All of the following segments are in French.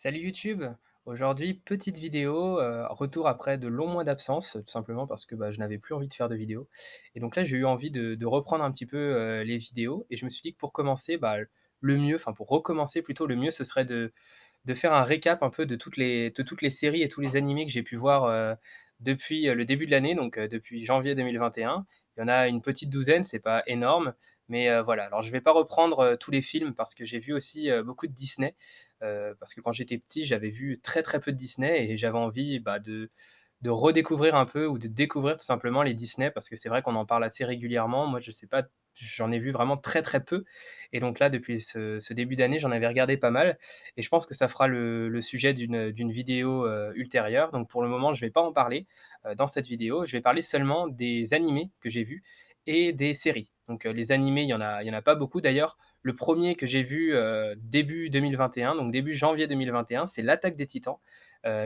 Salut YouTube! Aujourd'hui, petite vidéo, retour après de longs mois d'absence, tout simplement parce que, je n'avais plus envie de faire de vidéos et donc là, j'ai eu envie de reprendre un petit peu, les vidéos et je me suis dit que pour commencer, le mieux, enfin pour recommencer plutôt, le mieux ce serait de faire un récap un peu de toutes les séries et tous les animés que j'ai pu voir, depuis, le début de l'année, donc depuis janvier 2021. Il y en a une petite douzaine, c'est pas énorme, mais voilà. Alors je vais pas reprendre, tous les films parce que j'ai vu aussi, beaucoup de Disney, parce que quand j'étais petit, j'avais vu très, très peu de Disney et j'avais envie, de redécouvrir un peu ou de découvrir tout simplement les Disney parce que c'est vrai qu'on en parle assez régulièrement. Moi, je sais pas, j'en ai vu vraiment très, très peu et donc là, depuis ce début d'année, j'en avais regardé pas mal et je pense que ça fera le sujet d'une vidéo, ultérieure. Donc pour le moment, je vais pas en parler, dans cette vidéo. Je vais parler seulement des animés que j'ai vus et des séries. Donc, les animés, il y en a pas beaucoup d'ailleurs. Le premier que j'ai vu, début 2021, donc début janvier 2021, c'est L'Attaque des Titans,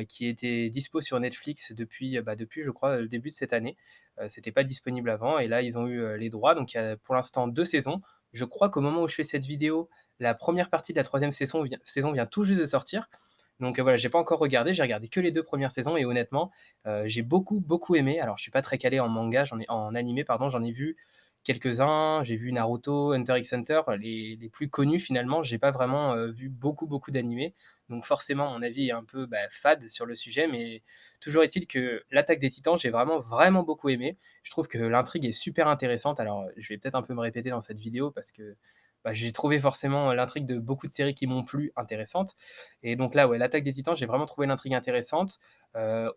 qui était dispo sur Netflix depuis je crois, le début de cette année. C'était pas disponible avant et là ils ont eu, les droits, donc il y a pour l'instant 2 saisons. Je crois qu'au moment où je fais cette vidéo, la première partie de la troisième saison vient tout juste de sortir. Donc, voilà, j'ai pas encore regardé, j'ai regardé que les 2 premières saisons et honnêtement, j'ai beaucoup, beaucoup aimé. Alors je suis pas très calé en manga, en animé pardon, j'en ai vu quelques-uns, j'ai vu Naruto, Hunter x Hunter, les plus connus finalement. J'ai pas vraiment, vu beaucoup, beaucoup d'animés, donc forcément mon avis est un peu, fade sur le sujet, mais toujours est-il que L'Attaque des Titans, j'ai vraiment, vraiment beaucoup aimé. Je trouve que l'intrigue est super intéressante. Alors, je vais peut-être un peu me répéter dans cette vidéo parce que, j'ai trouvé forcément l'intrigue de beaucoup de séries qui m'ont plu intéressante et donc là, ouais, L'Attaque des Titans, j'ai vraiment trouvé l'intrigue intéressante.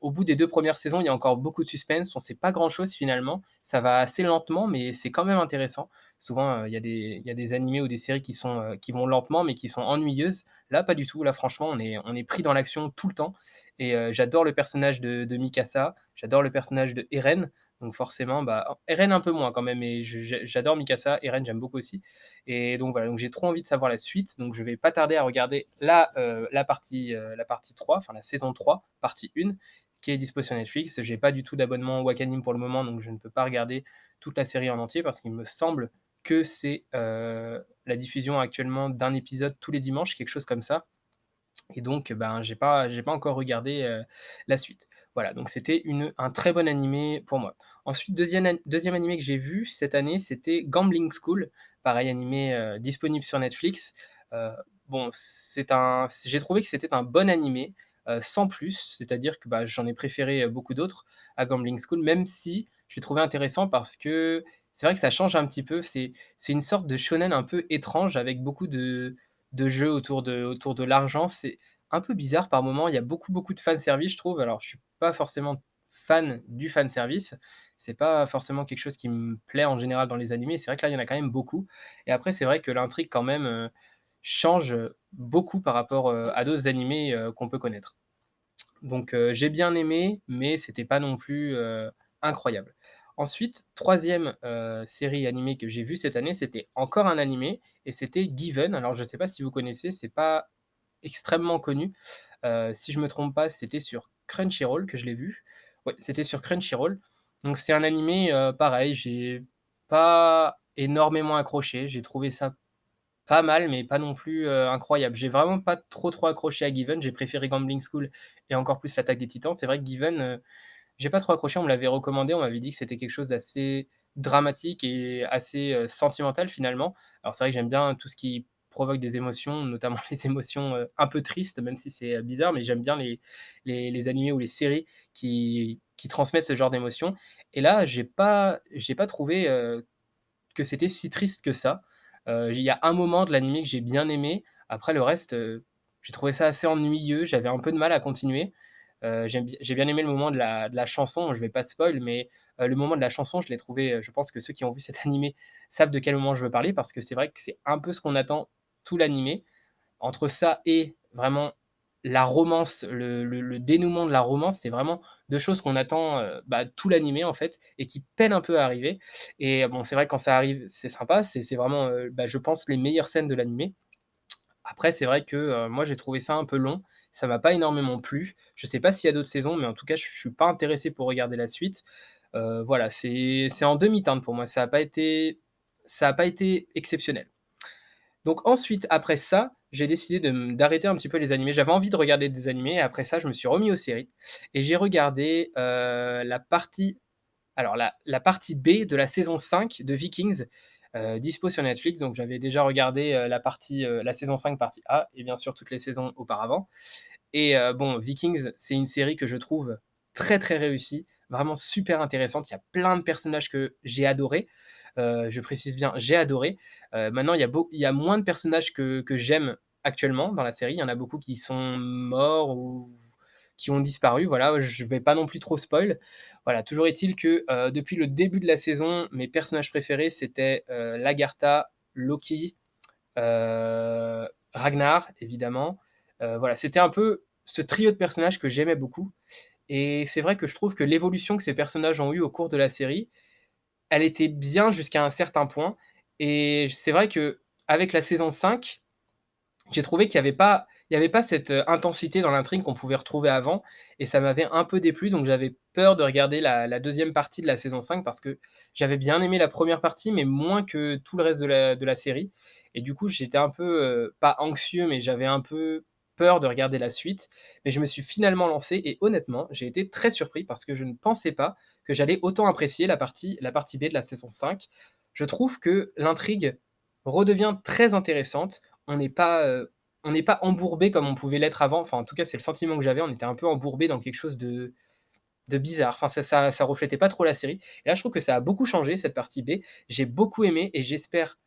Au bout des 2 premières saisons, il y a encore beaucoup de suspense, on sait pas grand-chose finalement. Ça va assez lentement, mais c'est quand même intéressant. Souvent, il y a des animés ou des séries qui vont lentement, mais qui sont ennuyeuses. Là, pas du tout. Là, franchement, on est pris dans l'action tout le temps et j'adore le personnage de Mikasa, j'adore le personnage de Eren, donc forcément, Eren un peu moins quand même, mais j'adore Mikasa, Eren j'aime beaucoup aussi et donc voilà, donc j'ai trop envie de savoir la suite, donc je vais pas tarder à regarder la partie 3, enfin la saison 3, partie 1, qui est dispo sur Netflix. J'ai pas du tout d'abonnement Wakanim pour le moment, donc je ne peux pas regarder toute la série en entier parce qu'il me semble que c'est, la diffusion actuellement d'un épisode tous les dimanches, quelque chose comme ça et donc j'ai pas encore regardé, la suite. Voilà, donc c'était un très bon animé pour moi. Ensuite, deuxième animé que j'ai vu cette année, c'était Gambling School, pareil animé, disponible sur Netflix. Heu, bon, j'ai trouvé que c'était un bon animé, sans plus, c'est-à-dire que, j'en ai préféré, beaucoup d'autres à Gambling School, même si je l'ai trouvé intéressant parce que c'est vrai que ça change un petit peu. C'est une sorte de shonen un peu étrange avec beaucoup de jeux autour de l'argent. C'est un peu bizarre par moments, il y a beaucoup, beaucoup de fanservice, je trouve. Alors, je suis pas forcément fan du fanservice, c'est pas forcément quelque chose qui me plaît en général dans les animés. C'est vrai que là, il y en a quand même beaucoup et après, c'est vrai que l'intrigue quand même, change, beaucoup par rapport, à d'autres animés, qu'on peut connaître. Donc j'ai bien aimé, mais c'était pas non plus, incroyable. Ensuite, troisième série animée que j'ai vue cette année, c'était encore un animé et c'était Given. Alors je sais pas si vous connaissez, c'est pas extrêmement connu. Si je me trompe pas, c'était sur Crunchyroll que je l'ai vu. Ouais, c'était sur Crunchyroll. Donc c'est un animé, pareil, j'ai pas énormément accroché. J'ai trouvé ça pas mal, mais pas non plus, incroyable. J'ai vraiment pas trop, trop accroché à Given. J'ai préféré Gambling School et encore plus l'Attaque des Titans. C'est vrai que Given, j'ai pas trop accroché. On me l'avait recommandé, on m'avait dit que c'était quelque chose d'assez dramatique et assez, sentimental finalement. Alors c'est vrai que j'aime bien tout ce qui provoque des émotions, notamment les émotions, un peu tristes, même si c'est, bizarre, mais j'aime bien les animés ou les séries qui transmettent ce genre d'émotions et là, j'ai pas trouvé, que c'était si triste que ça. Il y a un moment de l'animé que j'ai bien aimé. Après le reste, j'ai trouvé ça assez ennuyeux. J'avais un peu de mal à continuer. J'ai bien aimé le moment de la chanson, je vais pas spoil, mais le moment de la chanson, je l'ai trouvé, je pense que ceux qui ont vu cet animé savent de quel moment je veux parler parce que c'est vrai que c'est un peu ce qu'on attend tout l'animé. Entre ça et vraiment la romance, le dénouement de la romance, c'est vraiment 2 choses qu'on attend, tout l'animé en fait et qui peinent un peu à arriver et bon, c'est vrai que quand ça arrive, c'est sympa, c'est vraiment, je pense les meilleures scènes de l'animé. Après c'est vrai que, moi j'ai trouvé ça un peu long, ça m'a pas énormément plu. Je sais pas s'il y a d'autres saisons, mais en tout cas je suis pas intéressé pour regarder la suite. Voilà, c'est en demi-teinte pour moi, ça a pas été exceptionnel. Donc ensuite, après ça, j'ai décidé d'arrêter un petit peu les animés. J'avais envie de regarder des animés et après ça, je me suis remis aux séries et j'ai regardé, la partie B de la saison 5 de Vikings, dispo sur Netflix. Donc j'avais déjà regardé, la saison 5 partie A et bien sûr toutes les saisons auparavant et bon, Vikings, c'est une série que je trouve très, très réussie, vraiment super intéressante. Il y a plein de personnages que j'ai adorés, je précise bien, j'ai adoré. Maintenant, il y a moins de personnages que j'aime actuellement dans la série. Il y en a beaucoup qui sont morts ou qui ont disparu, voilà, je vais pas non plus trop spoil. Voilà, toujours est-il que, depuis le début de la saison, mes personnages préférés, c'était, Lagertha, Loki, Ragnar évidemment. Voilà, c'était un peu ce trio de personnages que j'aimais beaucoup et c'est vrai que je trouve que l'évolution que ces personnages ont eue au cours de la série, elle était bien jusqu'à un certain point et c'est vrai qu'avec la saison 5, j'ai trouvé qu'il y avait pas cette, intensité dans l'intrigue qu'on pouvait retrouver avant et ça m'avait un peu déplu, donc j'avais peur de regarder la 2e partie de la saison 5 parce que j'avais bien aimé la première partie, mais moins que tout le reste de la série et du coup, j'étais un peu, pas anxieux, mais j'avais un peu peur de regarder la suite. Mais je me suis finalement lancé et honnêtement, j'ai été très surpris parce que je ne pensais pas que j'allais autant apprécier la partie B de la saison 5. Je trouve que l'intrigue redevient très intéressante. On n'est pas, on n'est pas embourbé comme on pouvait l'être avant. Enfin, en tout cas, c'est le sentiment que j'avais. On était un peu embourbé dans quelque chose de bizarre. Enfin, ça reflétait pas trop la série et là, je trouve que ça a beaucoup changé cette partie B. J'ai beaucoup aimé et j'espère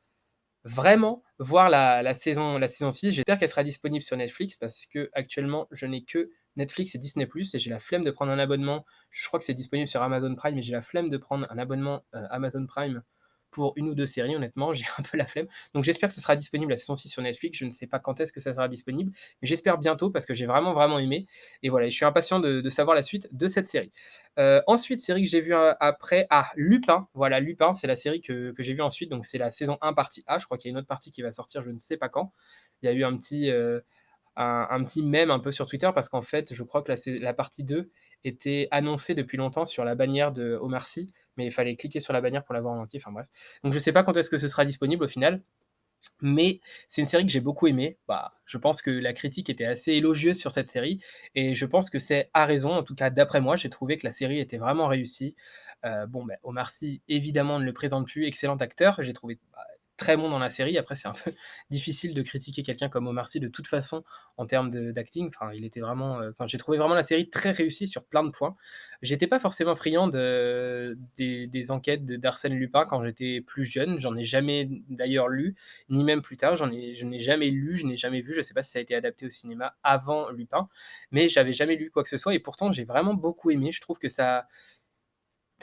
vraiment voir la saison 6. J'espère qu'elle sera disponible sur Netflix parce qu'actuellement, je n'ai que Netflix et Disney+ et j'ai la flemme de prendre un abonnement. Je crois que c'est disponible sur Amazon Prime, mais j'ai la flemme de prendre un abonnement, Amazon Prime pour une ou 2 séries, honnêtement, j'ai un peu la flemme. Donc j'espère que ce sera disponible la saison 6 sur Netflix. Je ne sais pas quand est-ce que ça sera disponible, mais j'espère bientôt parce que j'ai vraiment, vraiment aimé et voilà, je suis impatient de savoir la suite de cette série. Ensuite, série que j'ai vue, après, Lupin. Voilà, Lupin, c'est la série que j'ai vue ensuite, donc c'est la saison 1 partie A. Je crois qu'il y a une autre partie qui va sortir, je ne sais pas quand. Il y a eu un petit mème un peu sur Twitter parce qu'en fait, je crois que la partie 2 était annoncée depuis longtemps sur la bannière de Omar Sy, mais il fallait cliquer sur la bannière pour la voir en entier, enfin bref. Donc je sais pas quand est-ce que ce sera disponible au final, mais c'est une série que j'ai beaucoup aimée. Bah, je pense que la critique était assez élogieuse sur cette série et je pense que c'est à raison. En tout cas, d'après moi, j'ai trouvé que la série était vraiment réussie. Bon, bah, Omar Sy, évidemment, on ne le présente plus, excellent acteur. J'ai trouvé, bah, très bon dans la série. Après, c'est un peu difficile de critiquer quelqu'un comme Omar Sy de toute façon en termes d'acting. Enfin, il était vraiment, enfin, j'ai trouvé vraiment la série très réussie sur plein de points. J'étais pas forcément friand des enquêtes d'Arsène Lupin quand j'étais plus jeune. J'en ai jamais d'ailleurs lu ni même plus tard. Je n'ai jamais lu, je n'ai jamais vu, je ne sais pas si ça a été adapté au cinéma avant Lupin, mais j'avais jamais lu quoi que ce soit et pourtant j'ai vraiment beaucoup aimé. Je trouve que ça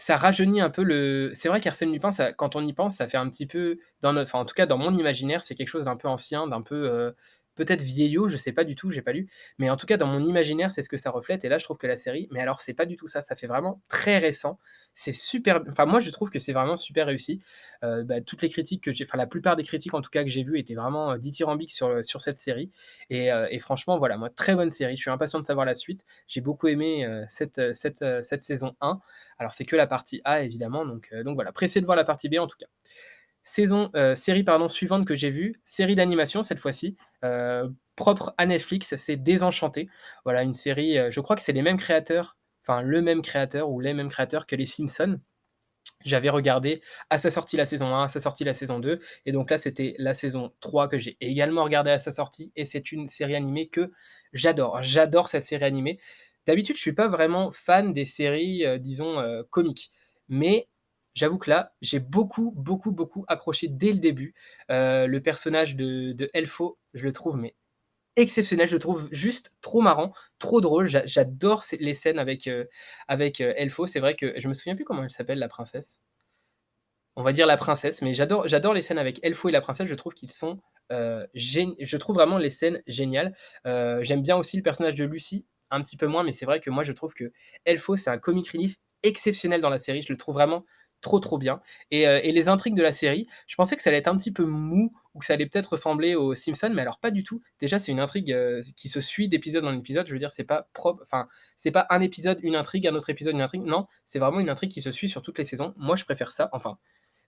rajeunit un peu le c'est vrai qu'Arsène Lupin, ça quand on y pense, ça fait un petit peu dans notre enfin, en tout cas, dans mon imaginaire, c'est quelque chose d'un peu ancien, d'un peu, peut-être vieillot, je sais pas du tout, j'ai pas lu. Mais en tout cas, dans mon imaginaire, c'est ce que ça reflète et là, je trouve que la série mais alors c'est pas du tout ça, ça fait vraiment très récent. C'est super enfin, moi, je trouve que c'est vraiment super réussi. Bah, toutes les critiques que j'ai enfin, la plupart des critiques, en tout cas, que j'ai vues étaient vraiment, dithyrambiques sur cette série et franchement, voilà, moi, très bonne série. Je suis impatient de savoir la suite. J'ai beaucoup aimé, cette saison 1. Alors c'est que la partie A évidemment, donc voilà, pressé de voir la partie B en tout cas. Série pardon suivante que j'ai vue, série d'animation cette fois-ci, propre à Netflix, c'est Désenchanté. Voilà une série, je crois que c'est les mêmes créateurs, enfin le même créateur ou les mêmes créateurs que les Simpsons. J'avais regardé à sa sortie la saison 1, à sa sortie la saison 2 et donc là c'était la saison 3 que j'ai également regardée à sa sortie et c'est une série animée que j'adore. J'adore cette série animée. D'habitude, je suis pas vraiment fan des séries, disons, comiques, mais j'avoue que là, j'ai beaucoup, beaucoup, beaucoup accroché dès le début. Le personnage de Elfo, je le trouve mais exceptionnel, je le trouve juste trop marrant, trop drôle. J'adore les scènes avec Elfo. C'est vrai que je me souviens plus comment elle s'appelle la princesse. On va dire la princesse, mais j'adore les scènes avec Elfo et la princesse. Je trouve qu'ils sont, je trouve vraiment les scènes géniales. J'aime bien aussi le personnage de Lucy, un petit peu moins, mais c'est vrai que moi je trouve que Elfo, c'est un comic relief exceptionnel dans la série. Je le trouve vraiment trop, trop bien et les intrigues de la série, je pensais que ça allait être un petit peu mou ou que ça allait peut-être ressembler aux Simpsons, mais alors pas du tout. Déjà, c'est une intrigue, qui se suit d'épisode en épisode. Je veux dire, c'est pas propre enfin, c'est pas un épisode, une intrigue, un autre épisode, une intrigue. Non, c'est vraiment une intrigue qui se suit sur toutes les saisons. Moi, je préfère ça. Enfin,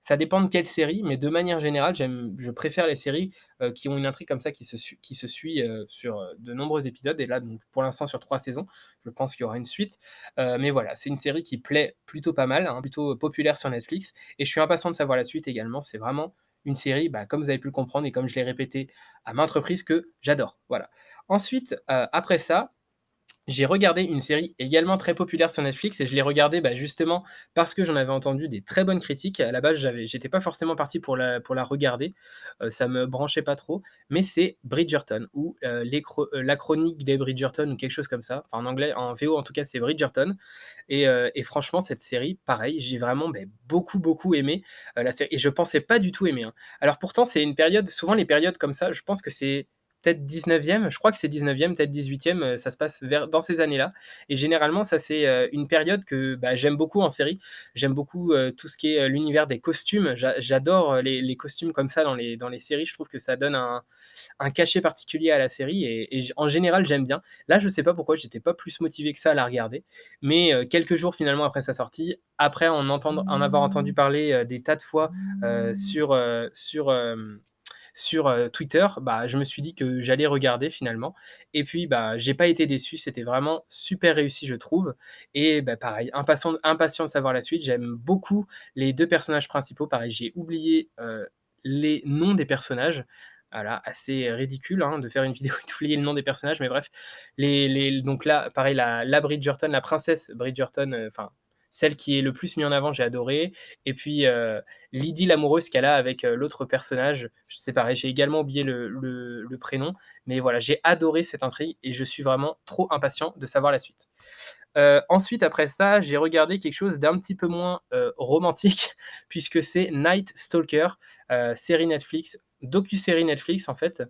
Ça dépend de quelle série, mais de manière générale, je préfère les séries, qui ont une intrigue comme ça qui se suit, sur, de nombreux épisodes et là, donc pour l'instant sur 3 saisons. Je pense qu'il y aura une suite, mais voilà, c'est une série qui plaît plutôt pas mal, hein, plutôt populaire sur Netflix et je suis impatient de savoir la suite également. C'est vraiment une série, bah, comme vous avez pu le comprendre et comme je l'ai répété à maintes reprises, que j'adore, voilà. Ensuite, après ça, j'ai regardé une série également très populaire sur Netflix et je l'ai regardée, bah, justement parce que j'en avais entendu des très bonnes critiques. À la base, j'étais pas forcément parti pour la regarder, ça me branchait pas trop, mais c'est Bridgerton ou, La Chronique des Bridgerton ou quelque chose comme ça. Enfin, en anglais, en VO en tout cas, c'est Bridgerton et franchement cette série, pareil, j'ai vraiment, beh, beaucoup, beaucoup aimé, la série et je pensais pas du tout aimer, hein. Alors pourtant, c'est une période souvent les périodes comme ça, je pense que c'est peut-être 19e, je crois que c'est 19e, peut-être 18e, ça se passe vers dans ces années-là et généralement ça c'est, une période que, bah, j'aime beaucoup en série. J'aime beaucoup, tout ce qui est, l'univers des costumes. J'adore, les costumes comme ça dans les séries. Je trouve que ça donne un cachet particulier à la série et en général, j'aime bien. Là, je sais pas pourquoi j'étais pas plus motivé que ça à la regarder, mais quelques jours finalement après sa sortie, après en avoir entendu parler, des tas de fois, sur, Twitter, bah, je me suis dit que j'allais regarder finalement et puis, bah, j'ai pas été déçu, c'était vraiment super réussi je trouve et bah, pareil, impatient de savoir la suite. J'aime beaucoup les 2 personnages principaux, pareil, j'ai oublié, les noms des personnages. Voilà, assez ridicule, hein, de faire une vidéo et d'oublier le nom des personnages, mais bref. Les donc là, pareil, la Bridgerton, la princesse Bridgerton, enfin, celle qui est le plus mise en avant, j'ai adoré et puis, l'idylle amoureuse qu'elle a avec, l'autre personnage, c'est pareil, j'ai également oublié le prénom, mais voilà, j'ai adoré cette intrigue et je suis vraiment trop impatient de savoir la suite. Ensuite après ça, j'ai regardé quelque chose d'un petit peu moins, romantique puisque c'est Night Stalker, série Netflix, docu-série Netflix en fait,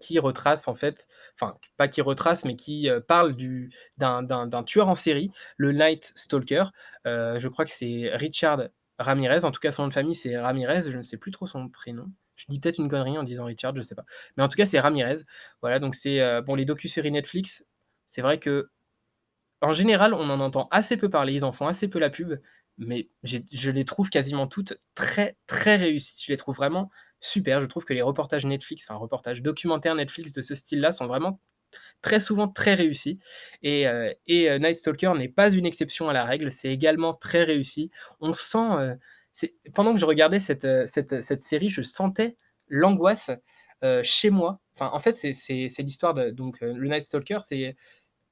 qui retrace en fait enfin pas qui retrace, mais qui, parle d'un tueur en série, le Night Stalker. Je crois que c'est Richard Ramirez, en tout cas son nom de famille c'est Ramirez, je ne sais plus trop son prénom. Je dis peut-être une connerie en disant Richard, je sais pas. Mais en tout cas c'est Ramirez. Voilà donc c'est, bon les docu-séries Netflix, c'est vrai que en général, on en entend assez peu parler, ils en font assez peu la pub, mais je les trouve quasiment toutes très, très réussies. Je les trouve vraiment super. Je trouve que les reportages Netflix, enfin reportages documentaires Netflix de ce style-là sont vraiment très souvent très réussis Night Stalker n'est pas une exception à la règle, c'est également très réussi. On sent, c'est pendant que je regardais cette série, je sentais l'angoisse, chez moi. Enfin, en fait, c'est l'histoire de donc le Night Stalker, c'est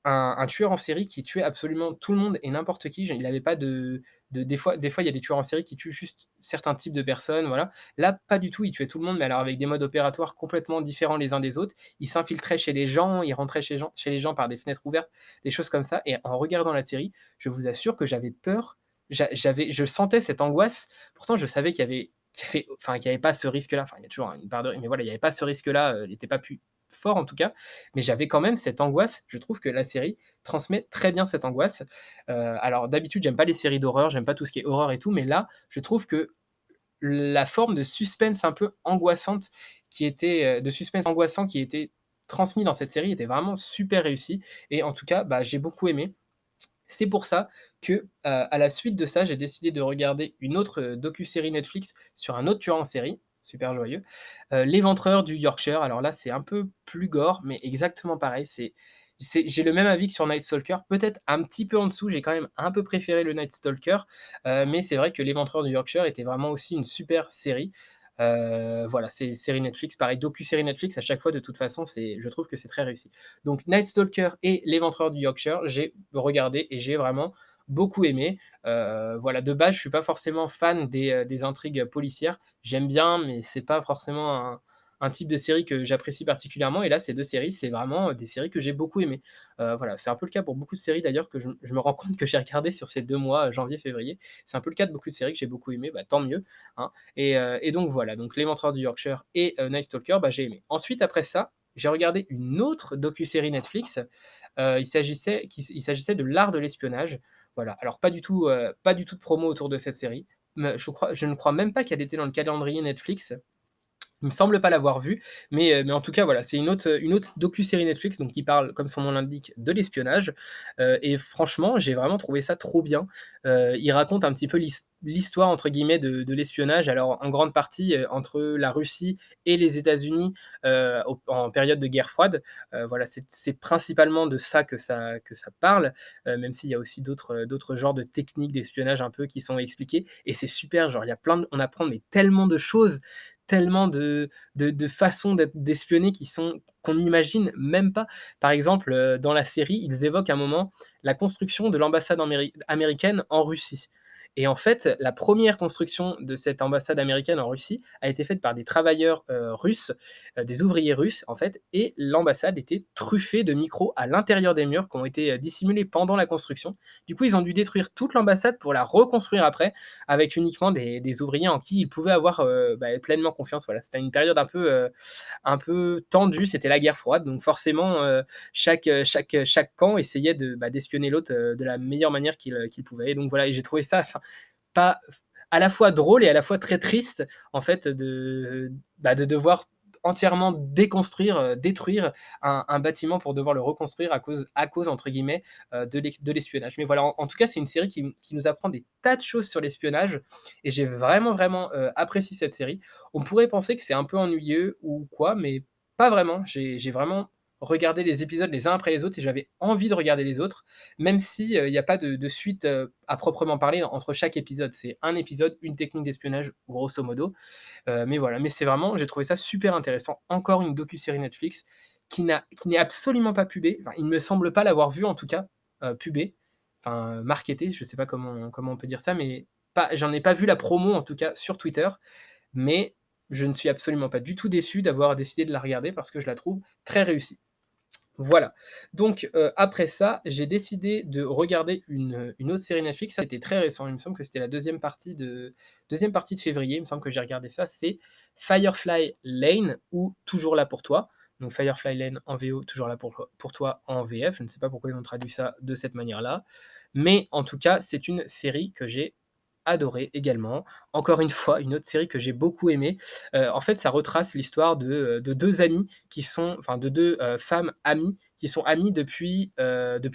un tueur en série qui tuait absolument tout le monde et n'importe qui. Il n'avait pas des fois, il y a des tueurs en série qui tuent juste certains types de personnes, voilà. Là, pas du tout, il tuait tout le monde, mais alors avec des modes opératoires complètement différents les uns des autres. Il s'infiltrait chez les gens, il rentrait chez les gens par des fenêtres ouvertes, des choses comme ça et en regardant la série, je vous assure que j'avais peur. Je sentais cette angoisse. Pourtant, je savais qu'il y avait pas ce risque-là. Enfin, il y a toujours une part de mais voilà, il y avait pas ce risque-là, il était pas plus fort en tout cas, mais j'avais quand même cette angoisse. Je trouve que la série transmet très bien cette angoisse. Alors d'habitude, j'aime pas les séries d'horreur, j'aime pas tout ce qui est horreur et tout, mais là, je trouve que la forme de suspense un peu angoissante de suspense angoissant qui était transmis dans cette série était vraiment super réussi et en tout cas, bah, j'ai beaucoup aimé. C'est pour ça que, à la suite de ça, j'ai décidé de regarder une autre, docu-série Netflix sur un autre tueur en série, super joyeux, L'Éventreur du Yorkshire. Alors là, c'est un peu plus gore, mais exactement pareil. J'ai le même avis que sur Night Stalker, peut-être un petit peu en dessous, j'ai quand même un peu préféré le Night Stalker, mais c'est vrai que L'Éventreur du Yorkshire était vraiment aussi une super série. Voilà, c'est série Netflix, pareil, docu-série Netflix à chaque fois de toute façon, je trouve que c'est très réussi. Donc Night Stalker et L'Éventreur du Yorkshire, j'ai regardé et j'ai vraiment beaucoup aimé. Voilà, de base, je suis pas forcément fan des intrigues policières. J'aime bien, mais c'est pas forcément un type de série que j'apprécie particulièrement et là, ces 2 séries, c'est vraiment, des séries que j'ai beaucoup aimées. Voilà, c'est un peu le cas pour beaucoup de séries d'ailleurs que je me rends compte que j'ai regardé sur ces 2 mois, janvier, février. C'est un peu le cas de beaucoup de séries que j'ai beaucoup aimées, bah, tant mieux, hein et donc voilà, donc L'Éventreur du Yorkshire et Night Stalker, bah, j'ai aimé. Ensuite, après ça, j'ai regardé une autre docu-série Netflix, il s'agissait de L'Art de l'espionnage. Voilà, alors pas du tout de promo autour de cette série, je ne crois même pas qu'elle était dans le calendrier Netflix, Il me semble pas l'avoir vu, mais en tout cas, voilà, c'est une autre docu-série Netflix, donc qui parle, comme son nom l'indique, de l'espionnage, et franchement, j'ai vraiment trouvé ça trop bien. Il raconte un petit peu «l'histoire» entre guillemets de l'espionnage, alors en grande partie, entre la Russie et les États-Unis, au en période de guerre froide. Voilà, c'est principalement de ça que ça parle, même s'il y a aussi d'autres genres de techniques d'espionnage un peu qui sont expliquées et c'est super, genre il y a plein de on apprend mais tellement de choses, tellement de façons d'espionner qui sont qu'on n'imagine même pas. Par exemple, dans la série, ils évoquent un moment la construction de l'ambassade américaine en Russie et en fait, la première construction de cette ambassade américaine en Russie a été faite par des travailleurs, russes, des ouvriers russes, en fait et l'ambassade était truffée de micros à l'intérieur des murs qui ont été, dissimulés pendant la construction. Du coup, ils ont dû détruire toute l'ambassade pour la reconstruire après avec uniquement des ouvriers en qui ils pouvaient avoir, pleinement confiance. Voilà, c'était une période un peu tendue, c'était la guerre froide, donc forcément, chaque camp essayait d'espionner l'autre, de la meilleure manière qu'il pouvait et donc voilà et j'ai trouvé ça enfin, pas à la fois drôle et à la fois très triste, en fait, de devoir entièrement déconstruire, détruire un bâtiment pour devoir le reconstruire à cause entre guillemets, de l'espionnage. Mais voilà, en tout cas, c'est une série qui nous apprend des tas de choses sur l'espionnage et j'ai vraiment, vraiment, apprécié cette série. On pourrait penser que c'est un peu ennuyeux ou quoi, mais pas vraiment. J'ai vraiment regardé les épisodes les uns après les autres et j'avais envie de regarder les autres, même si, il y a pas de suite, à proprement parler entre chaque épisode. C'est un épisode, une technique d'espionnage grosso modo, mais voilà, mais c'est vraiment j'ai trouvé ça super intéressant. Encore une docu-série Netflix qui n'est absolument pas pubée, enfin, il me semble pas l'avoir vue en tout cas, pubée, enfin, marketée, je sais pas comment on peut dire ça, mais pas j'en ai pas vu la promo en tout cas sur Twitter, mais je ne suis absolument pas du tout déçu d'avoir décidé de la regarder parce que je la trouve très réussie. Voilà. Donc, après ça, j'ai décidé de regarder une autre série Netflix. Ça, c'était très récent. Il me semble que c'était la deuxième partie de février. Il me semble que j'ai regardé ça. C'est Firefly Lane ou Toujours là pour toi. Donc Firefly Lane en VO, Toujours là pour toi en VF. Je ne sais pas pourquoi ils ont traduit ça de cette manière-là. Mais en tout cas, c'est une série que j'ai adorée également. Encore une fois, une autre série que j'ai beaucoup aimée. En fait, ça retrace l'histoire de 2 amies qui sont enfin de 2 femmes amies qui sont amies depuis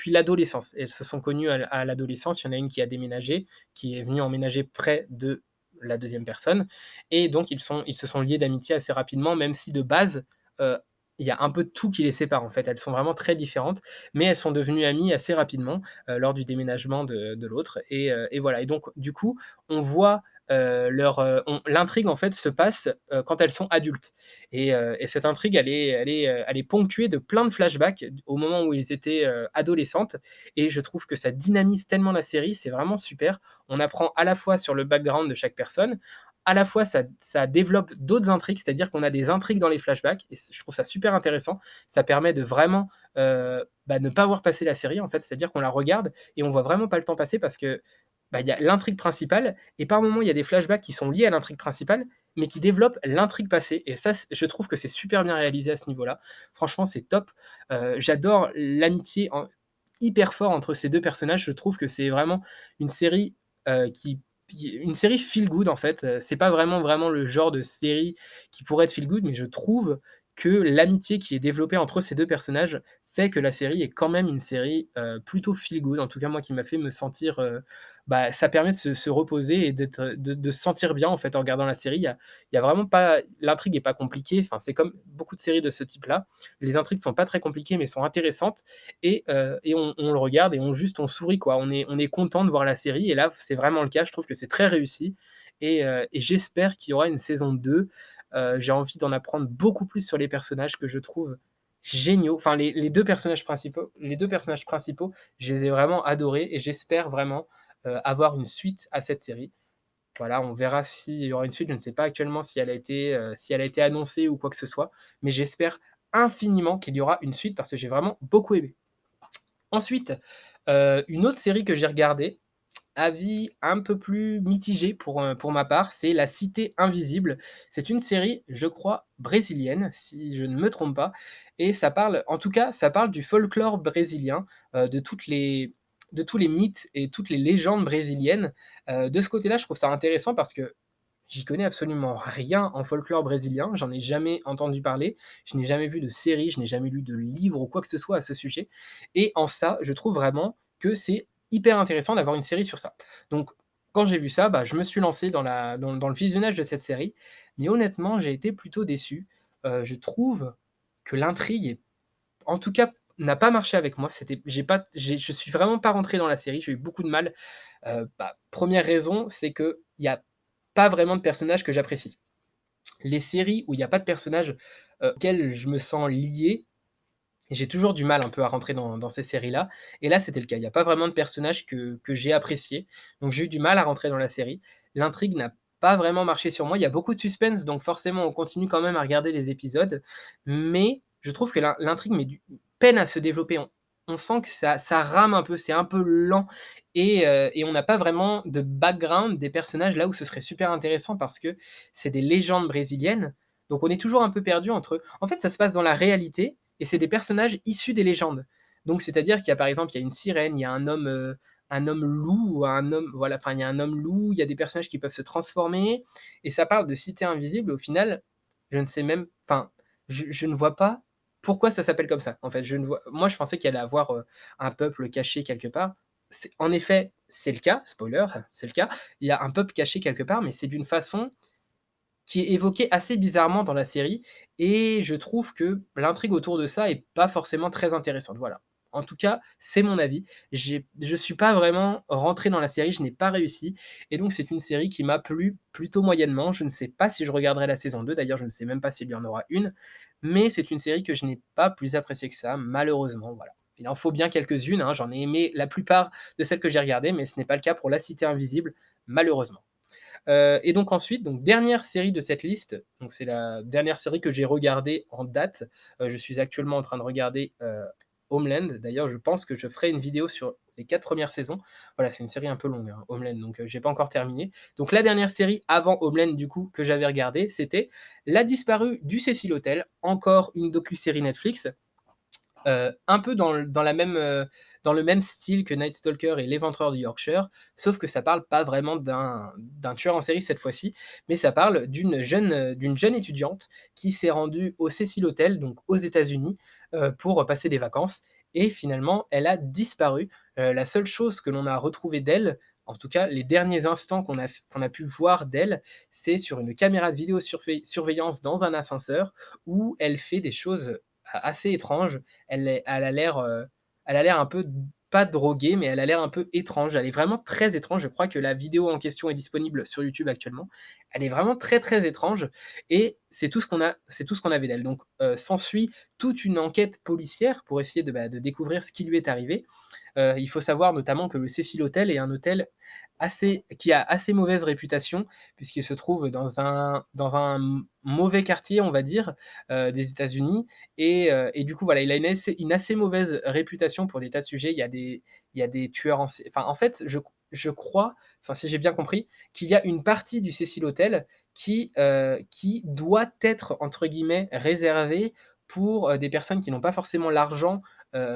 l'adolescence. Elles se sont connues à l'adolescence. Il y en a une qui a déménagé, qui est venue emménager près de la deuxième personne et donc ils se sont liés d'amitié assez rapidement, même si de base, heu, il y a un peu tout qui les sépare, en fait. Elles sont vraiment très différentes, mais elles sont devenues amies assez rapidement, lors du déménagement de l'autre et voilà et donc du coup, on voit, l'intrigue en fait se passe, quand elles sont adultes et cette intrigue elle est ponctuée de plein de flashbacks au moment où ils étaient, adolescentes et je trouve que ça dynamise tellement la série, c'est vraiment super. On apprend à la fois sur le background de chaque personne, à la fois ça développe d'autres intrigues, c'est-à-dire qu'on a des intrigues dans les flashbacks et je trouve ça super intéressant. Ça permet de vraiment, ne pas voir passer la série en fait, c'est-à-dire qu'on la regarde et on voit vraiment pas le temps passer parce que, il y a l'intrigue principale et par moments, il y a des flashbacks qui sont liés à l'intrigue principale, mais qui développent l'intrigue passée et ça, je trouve que c'est super bien réalisé à ce niveau-là. Franchement, c'est top. J'adore l'amitié hyper fort entre ces 2 personnages. Je trouve que c'est vraiment une série, une série feel good en fait. C'est pas vraiment le genre de série qui pourrait être feel good, mais je trouve que l'amitié qui est développée entre ces 2 personnages fait que la série est quand même une série, plutôt feel good. En tout cas, moi, qui m'a fait me sentir, ça permet de se reposer et de se sentir bien, en fait, en regardant la série. Il y a vraiment pas l'intrigue est pas compliquée, enfin, c'est comme beaucoup de séries de ce type-là. Les intrigues sont pas très compliquées, mais sont intéressantes et on le regarde et on sourit, quoi. On est content de voir la série et là, c'est vraiment le cas. Je trouve que c'est très réussi et j'espère qu'il y aura une saison 2. J'ai envie d'en apprendre beaucoup plus sur les personnages que je trouve géniaux. Enfin, les 2 personnages principaux, je les ai vraiment adorés et j'espère vraiment, avoir une suite à cette série. Voilà, on verra s'il y aura une suite. Je ne sais pas actuellement si elle a été annoncée ou quoi que ce soit, mais j'espère infiniment qu'il y aura une suite parce que j'ai vraiment beaucoup aimé. Ensuite, une autre série que j'ai regardée, avis un peu plus mitigé pour ma part, c'est La Cité invisible. C'est une série, je crois, brésilienne, si je ne me trompe pas et ça parle en tout cas, ça parle du folklore brésilien, de tous les mythes et toutes les légendes brésiliennes. De ce côté-là, je trouve ça intéressant parce que J'y connais absolument rien en folklore brésilien, j'en ai jamais entendu parler, je n'ai jamais vu de série, je n'ai jamais lu de livre ou quoi que ce soit à ce sujet et en ça, je trouve vraiment que c'est hyper intéressant d'avoir une série sur ça. Donc quand j'ai vu ça, bah, je me suis lancé dans le visionnage de cette série, mais honnêtement, j'ai été plutôt déçu. Je trouve que l'intrigue est en tout cas, n'a pas marché avec moi. Je suis vraiment pas rentré dans la série, j'ai eu beaucoup de mal. 1re raison, c'est qu'il y a pas vraiment de personnages que j'apprécie. Les séries où il y a pas de personnages, auxquels je me sens lié, j'ai toujours du mal un peu à rentrer dans ces séries-là et là, c'était le cas. Il y a pas vraiment de personnages que j'ai appréciés, donc j'ai eu du mal à rentrer dans la série. L'intrigue n'a pas vraiment marché sur moi. Il y a beaucoup de suspense, donc forcément, on continue quand même à regarder les épisodes, mais je trouve que l'intrigue peine à se développer. On sent que ça rame un peu, c'est un peu lent et on n'a pas vraiment de background des personnages là où ce serait super intéressant parce que c'est des légendes brésiliennes, donc on est toujours un peu perdu entre en fait, ça se passe dans la réalité et c'est des personnages issus des légendes. Donc c'est-à-dire qu'il y a par exemple, il y a une sirène, il y a un homme loup ou un homme voilà, enfin il y a un homme loup, il y a des personnages qui peuvent se transformer et ça parle de cité invisible. Au final, je ne sais même enfin, je ne vois pas pourquoi ça s'appelle comme ça. En fait, je ne vois moi je pensais qu'il allait avoir, un peuple caché quelque part. C'est en effet, c'est le cas, spoiler, c'est le cas. Il y a un peuple caché quelque part, mais c'est d'une façon qui est évoqué assez bizarrement dans la série et je trouve que l'intrigue autour de ça est pas forcément très intéressante, voilà. En tout cas, c'est mon avis. Je suis pas vraiment rentré dans la série, je n'ai pas réussi et donc c'est une série qui m'a plu plutôt moyennement. Je ne sais pas si je regarderai la saison 2. D'ailleurs je ne sais même pas s'il y en aura une, mais c'est une série que je n'ai pas plus appréciée que ça, malheureusement, voilà. Il en faut bien quelques-unes, hein, j'en ai aimé la plupart de celles que j'ai regardées, mais ce n'est pas le cas pour La Cité invisible, malheureusement. Et donc ensuite, donc dernière série de cette liste, donc c'est la dernière série que j'ai regardée en date. Je suis actuellement en train de regarder, Homeland. D'ailleurs, je pense que je ferai une vidéo sur les 4 premières saisons. Voilà, c'est une série un peu longue, hein, Homeland, donc j'ai pas encore terminé. Donc la dernière série avant Homeland, du coup, que j'avais regardée, c'était La disparue du Cecil Hotel, encore une docu-série Netflix. Un peu dans le même style que Night Stalker et L'Éventreur du Yorkshire, sauf que ça parle pas vraiment d'un tueur en série cette fois-ci, mais ça parle d'une jeune étudiante qui s'est rendue au Cecil Hotel, donc aux États-Unis, pour passer des vacances et finalement elle a disparu. La seule chose que l'on a retrouvée d'elle, en tout cas les derniers instants qu'on a pu voir d'elle, c'est sur une caméra de vidéosurveillance dans un ascenseur où elle fait des choses assez étranges. Elle a l'air un peu pas droguée, mais elle a l'air un peu étrange. Elle est vraiment très étrange. Je crois que la vidéo en question est disponible sur YouTube actuellement. Elle est vraiment très, très étrange et c'est tout ce qu'on avait d'elle. Donc, s'ensuit toute une enquête policière pour essayer de découvrir ce qui lui est arrivé. Il faut savoir notamment que le Cecil Hotel est un hôtel qui a assez mauvaise réputation puisqu'il se trouve dans un mauvais quartier, on va dire, des États-Unis et du coup, voilà, il a une assez mauvaise réputation pour des tas de sujets. Il y a des tueurs en sé enfin, en fait, je crois, enfin, si j'ai bien compris, qu'il y a une partie du Cecil Hotel qui doit être, entre guillemets, «réservée» pour, des personnes qui n'ont pas forcément l'argent,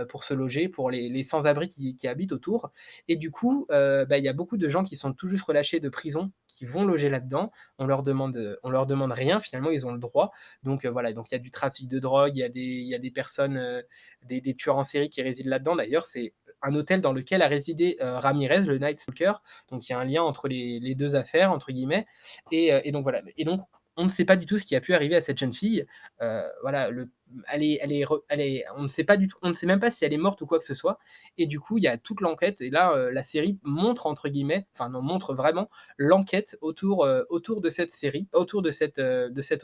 pour se loger, pour les sans-abri qui habitent autour et du coup, il y a beaucoup de gens qui sont tout juste relâchés de prison, qui vont loger là-dedans. On leur demande rien, finalement, ils ont le droit. Donc, voilà, donc il y a du trafic de drogue, il y a des personnes, des tueurs en série qui résident là-dedans. D'ailleurs, c'est un hôtel dans lequel a résidé, Ramirez, le Night Stalker. Donc il y a un lien entre les 2 affaires, entre guillemets et donc voilà et donc on ne sait pas du tout ce qui a pu arriver à cette jeune fille. Voilà, elle est on ne sait pas du tout, on ne sait même pas si elle est morte ou quoi que ce soit et du coup, il y a toute l'enquête et là, la série «montre» entre guillemets, enfin non, montre vraiment l'enquête autour de cette série, autour de cet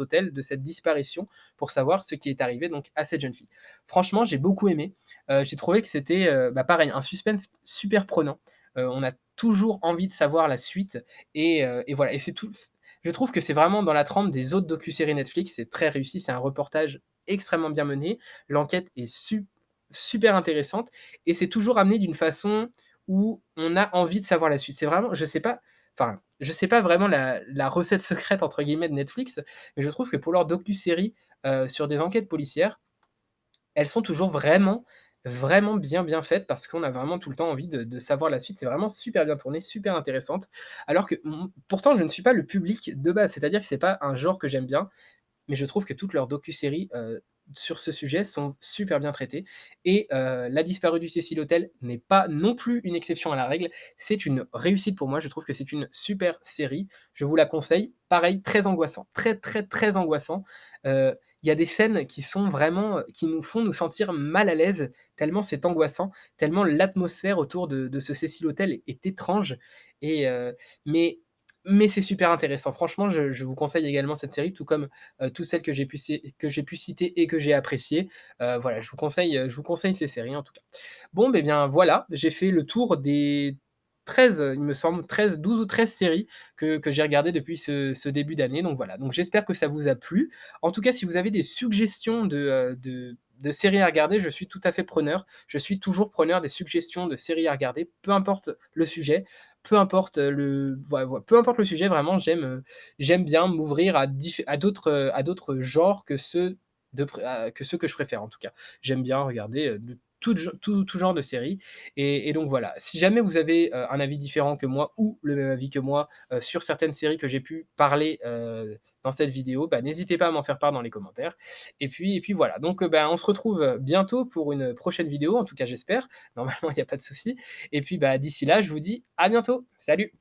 hôtel, de cette disparition pour savoir ce qui est arrivé donc à cette jeune fille. Franchement, j'ai beaucoup aimé, j'ai trouvé que c'était, pareil, un suspense super prenant. On a toujours envie de savoir la suite et voilà et c'est tout je trouve que c'est vraiment dans la trempe des autres docu-séries Netflix, c'est très réussi, c'est un reportage extrêmement bien mené, l'enquête est super intéressante et c'est toujours amené d'une façon où on a envie de savoir la suite. C'est vraiment je sais pas vraiment la «recette secrète» entre guillemets de Netflix, mais je trouve que pour leurs docu-séries, sur des enquêtes policières, elles sont toujours vraiment, vraiment bien, bien faite parce qu'on a vraiment tout le temps envie de savoir la suite. C'est vraiment super bien tourné, super intéressante. Alors que, pourtant je ne suis pas le public de base, c'est-à-dire que c'est pas un genre que j'aime bien, mais je trouve que toutes leurs docu-séries, sur ce sujet sont super bien traitées et La disparue du Cecil Hotel n'est pas non plus une exception à la règle. C'est une réussite pour moi, je trouve que c'est une super série. Je vous la conseille. Pareil, très angoissant, très, très, très angoissant. Il y a des scènes qui sont vraiment, qui nous font nous sentir mal à l'aise, tellement c'est angoissant, tellement l'atmosphère autour de ce Cecil Hotel est étrange et mais mais c'est super intéressant. Franchement, je vous conseille également cette série, tout comme toutes celles que j'ai pu citer et que j'ai appréciées. Voilà, je vous conseille ces séries en tout cas. Bon, beh bien voilà, j'ai fait le tour des 13, il me semble 13, 12 ou 13 séries que j'ai regardées depuis ce début d'année. Donc voilà, donc j'espère que ça vous a plu. En tout cas, si vous avez des suggestions de séries à regarder, je suis tout à fait preneur. Je suis toujours preneur des suggestions de séries à regarder, peu importe le sujet, peu importe, peu importe le sujet, vraiment j'aime bien m'ouvrir à d'autres genres que que ceux que je préfère en tout cas. J'aime bien regarder, de tout genre de séries et donc voilà. Si jamais vous avez, un avis différent que moi ou le même avis que moi, sur certaines séries que j'ai pu parler, dans cette vidéo, bah, n'hésitez pas à m'en faire part dans les commentaires et puis voilà. Donc, bah, on se retrouve, bientôt pour une prochaine vidéo, en tout cas j'espère. Normalement il y a pas de souci et puis, bah, d'ici là, je vous dis à bientôt. Salut!